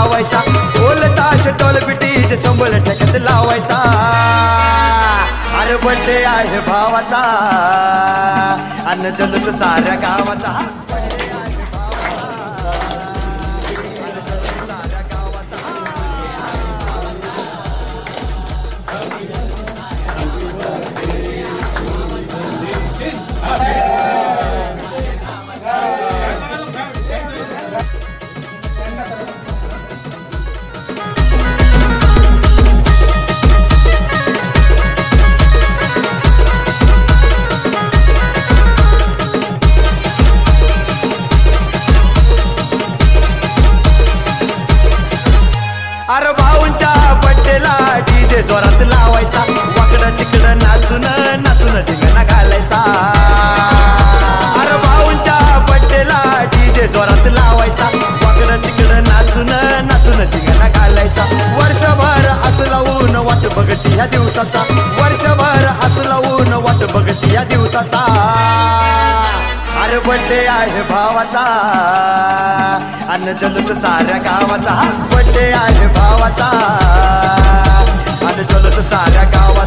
लावायचा ढोल ताश टोल पिटीचे संबळ ठेक्यात लावायचा अरे बर्थडे आहे भावाचा अन्न जल्लोष साऱ्या गावाचा अरे भाऊंच्या बड्डेला डीजे जोरात लावायचा वाकडं तिकडं नाचून नाचून धिंगाणा घालायचा अरे भाऊंच्या बड्डेला डीजे जोरात लावायचा वाकडं तिकडं नाचून नाचून धिंगाणा घालायचा वर्षभर आस लावून वाट बघती ह्या दिवसाचा वर्षभर आस लावून वाट बघती ह्या दिवसाचा अरे बर्थडे आहे भावाचा अन्न जल्लोष साऱ्या गावाचा बर्थडे आहे भावाचा अन्न जल्लोष साऱ्या गावाचा